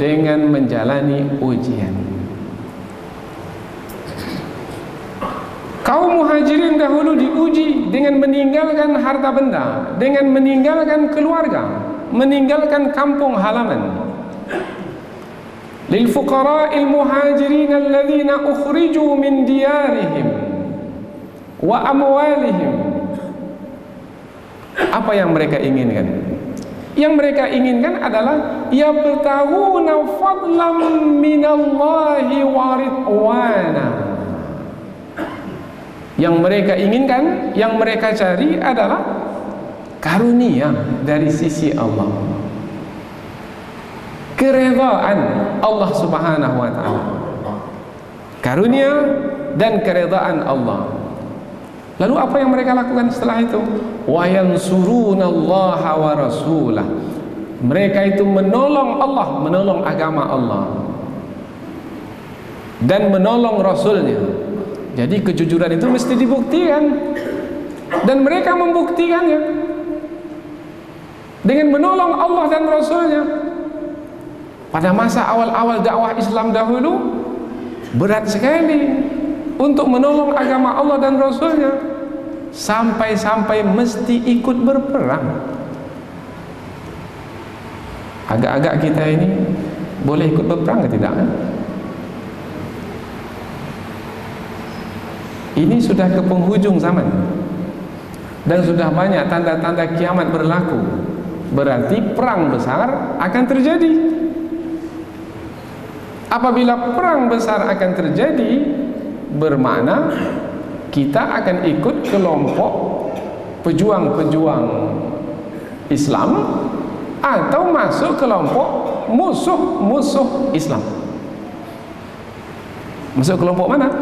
dengan menjalani ujian. Kaum muhajirin dahulu diuji dengan meninggalkan harta benda, dengan meninggalkan keluarga, meninggalkan kampung halaman. Lil fuqara'il muhajirin alladhina ukhriju min diyarihim wa amwalihim. Apa yang mereka inginkan? Yang mereka inginkan adalah yabtaghuna fadlan minallahi wa ridwana. Yang mereka inginkan, yang mereka cari adalah karunia dari sisi Allah, keredaan Allah Subhanahu wa ta'ala, karunia dan keredaan Allah. Lalu apa yang mereka lakukan setelah itu? Wa yansurunallaha wa rasulah. Mereka itu menolong Allah, menolong agama Allah dan menolong Rasulnya. Jadi kejujuran itu mesti dibuktikan, dan mereka membuktikannya dengan menolong Allah dan Rasulnya. Pada masa awal-awal dakwah Islam dahulu berat sekali untuk menolong agama Allah dan Rasulnya, sampai-sampai mesti ikut berperang. Agak-agak kita ini boleh ikut berperang atau tidak? Ini sudah ke penghujung zaman dan sudah banyak tanda-tanda kiamat berlaku. Berarti perang besar akan terjadi. Apabila perang besar akan terjadi, bermakna kita akan ikut kelompok pejuang-pejuang Islam atau masuk kelompok musuh-musuh Islam. Masuk kelompok mana?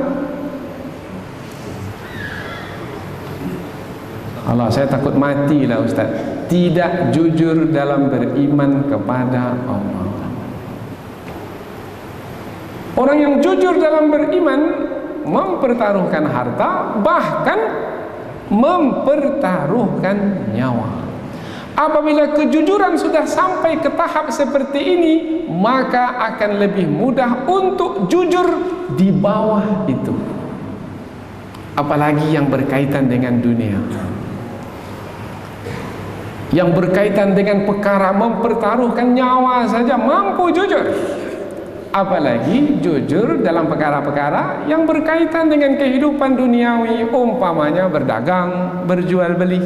Allah, saya takut matilah Ustaz. Tidak jujur dalam beriman kepada Allah. Orang yang jujur dalam beriman mempertaruhkan harta, bahkan mempertaruhkan nyawa. Apabila kejujuran sudah sampai ke tahap seperti ini, maka akan lebih mudah untuk jujur di bawah itu. Apalagi yang berkaitan dengan dunia, yang berkaitan dengan perkara mempertaruhkan nyawa saja mampu jujur, apalagi jujur dalam perkara-perkara yang berkaitan dengan kehidupan duniawi, umpamanya berdagang, berjual beli,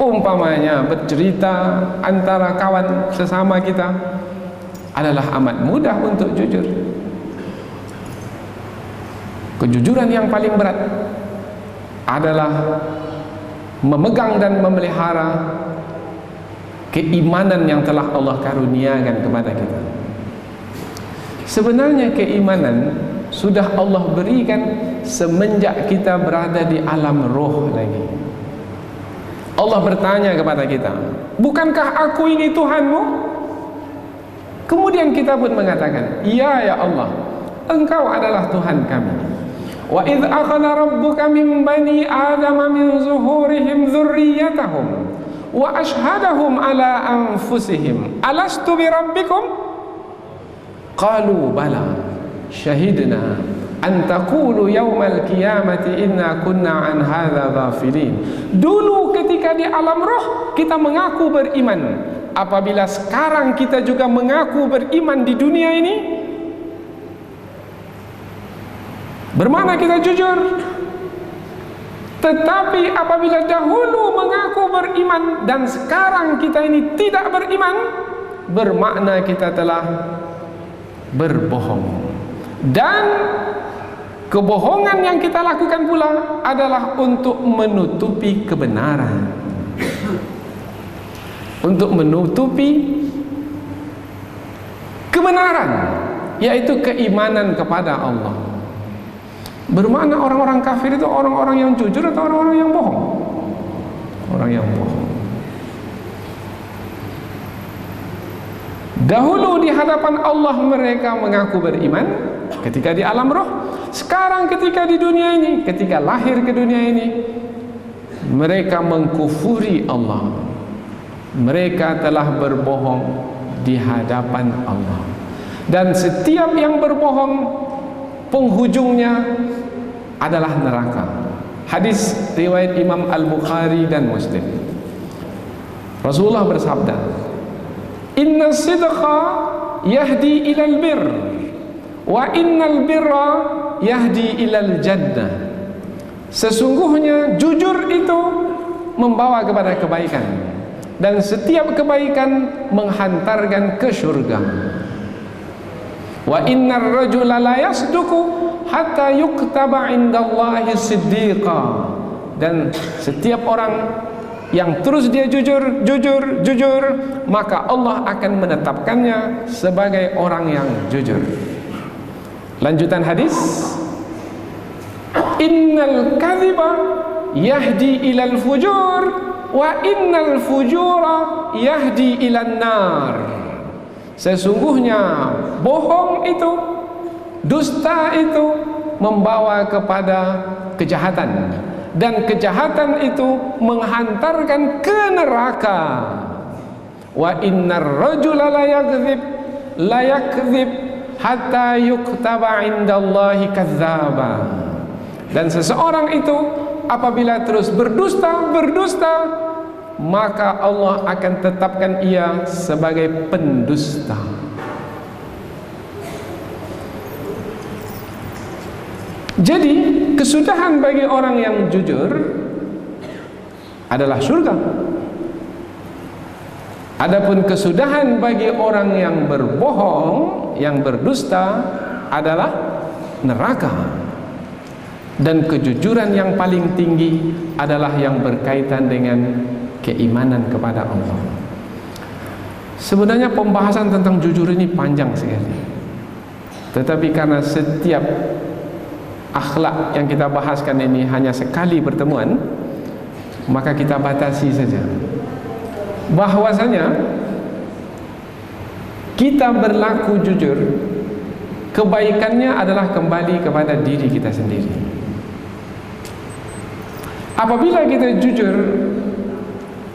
umpamanya bercerita antara kawan sesama kita, adalah amat mudah untuk jujur. Kejujuran yang paling berat adalah memegang dan memelihara keimanan yang telah Allah karuniakan kepada kita. Sebenarnya keimanan sudah Allah berikan semenjak kita berada di alam roh lagi. Allah bertanya kepada kita, bukankah aku ini Tuhanmu? Kemudian kita pun mengatakan, iya ya Allah, Engkau adalah Tuhan kami. Wa idh akhadha rabbuka min bani adama min zuhurihim dzurriyyatahum wa ashhadahum ala anfusihim alastu bi rabbikum qalu bala syahidna an taqulu yaumal qiyamati inna kunna an hadza ghafilin. Dulu ketika di alam roh kita mengaku beriman, apabila sekarang kita juga mengaku beriman di dunia ini, bermakna kita jujur. Tetapi apabila dahulu mengaku beriman dan sekarang kita ini tidak beriman, bermakna kita telah berbohong. Dan kebohongan yang kita lakukan pula adalah untuk menutupi kebenaran, untuk menutupi kebenaran, yaitu keimanan kepada Allah. Bermakna orang-orang kafir itu orang-orang yang jujur atau orang-orang yang bohong? Orang yang bohong. Dahulu di hadapan Allah mereka mengaku beriman ketika di alam roh. Sekarang ketika di dunia ini, ketika lahir ke dunia ini, mereka mengkufuri Allah. Mereka telah berbohong di hadapan Allah. Dan setiap yang berbohong penghujungnya adalah neraka. Hadis riwayat Imam Al-Bukhari dan Muslim. Rasulullah bersabda, "Inna sidqa yahdi ilal bir, wa innal birra yahdi ilal jannah." Sesungguhnya jujur itu membawa kepada kebaikan, dan setiap kebaikan menghantarkan ke surga. Wa innar rajula la yasduqu hatta yuktaba indallahi siddiqa. Dan setiap orang yang terus dia jujur, maka Allah akan menetapkannya sebagai orang yang jujur. Lanjutan hadis, innal kadhiba yahdi ilal fujur, wa innal fujura yahdi ilan nar. Sesungguhnya bohong itu, dusta itu membawa kepada kejahatan, dan kejahatan itu menghantarkan ke neraka. Wa innar rajula la yakdzib hatta yuktaba indallahi kadzdzaba. Dan seseorang itu apabila terus berdusta, maka Allah akan tetapkan ia sebagai pendusta. Jadi kesudahan bagi orang yang jujur adalah surga. Adapun kesudahan bagi orang yang berbohong, yang berdusta adalah neraka. Dan kejujuran yang paling tinggi adalah yang berkaitan dengan keimanan kepada Allah. Sebenarnya pembahasan tentang jujur ini panjang sekali, tetapi karena setiap akhlak yang kita bahaskan ini hanya sekali pertemuan, maka kita batasi saja. Bahwasanya kita berlaku jujur, kebaikannya adalah kembali kepada diri kita sendiri. Apabila kita jujur,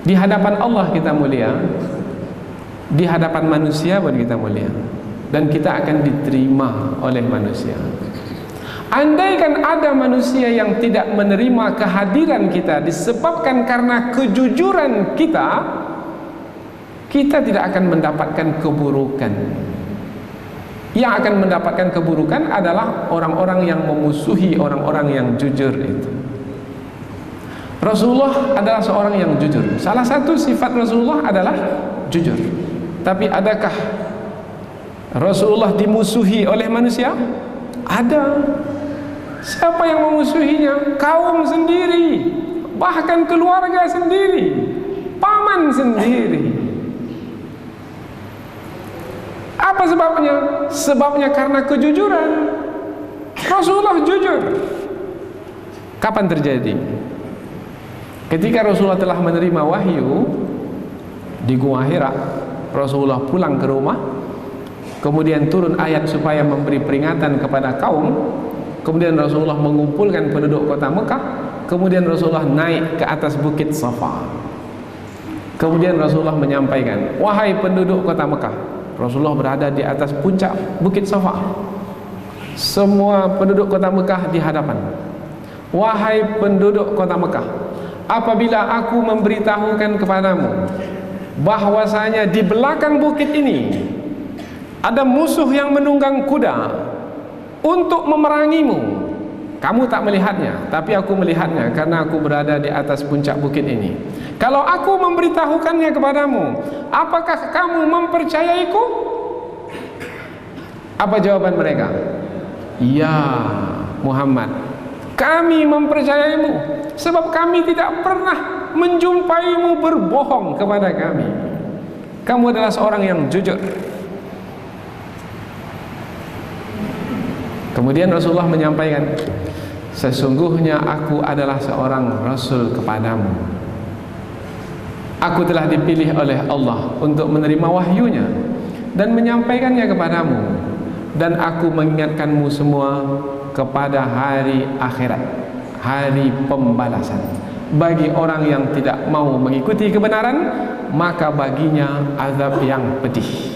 di hadapan Allah kita mulia, di hadapan manusia pun kita mulia, dan kita akan diterima oleh manusia. Andaikan ada manusia yang tidak menerima kehadiran kita disebabkan karena kejujuran kita, kita tidak akan mendapatkan keburukan. Yang akan mendapatkan keburukan adalah orang-orang yang memusuhi orang-orang yang jujur itu. Rasulullah adalah seorang yang jujur. Salah satu sifat Rasulullah adalah jujur. Tapi adakah Rasulullah dimusuhi oleh manusia? Ada. Siapa yang memusuhinya? Kaum sendiri, bahkan keluarga sendiri, paman sendiri. Apa sebabnya? Sebabnya karena kejujuran. Rasulullah jujur. Kapan terjadi? Ketika Rasulullah telah menerima wahyu di Gua Hira, Rasulullah pulang ke rumah, kemudian turun ayat supaya memberi peringatan kepada kaum. Kemudian Rasulullah mengumpulkan penduduk kota Mekah. Kemudian Rasulullah naik ke atas bukit Safa. Kemudian Rasulullah menyampaikan, wahai penduduk kota Mekah. Rasulullah berada di atas puncak bukit Safa. Semua penduduk kota Mekah di hadapan. Wahai penduduk kota Mekah, apabila aku memberitahukan kepadamu bahwasanya di belakang bukit ini ada musuh yang menunggang kuda untuk memerangimu, kamu tak melihatnya, tapi aku melihatnya karena aku berada di atas puncak bukit ini. Kalau aku memberitahukannya kepadamu, apakah kamu mempercayaiku? Apa jawaban mereka? Ya Muhammad, kami mempercayaimu, sebab kami tidak pernah menjumpaimu berbohong kepada kami. Kamu adalah seorang yang jujur. Kemudian Rasulullah menyampaikan, sesungguhnya aku adalah seorang Rasul kepadamu. Aku telah dipilih oleh Allah untuk menerima wahyunya dan menyampaikannya kepadamu. Dan aku mengingatkanmu semua kepada hari akhirat, hari pembalasan. Bagi orang yang tidak mau mengikuti kebenaran, maka baginya azab yang pedih.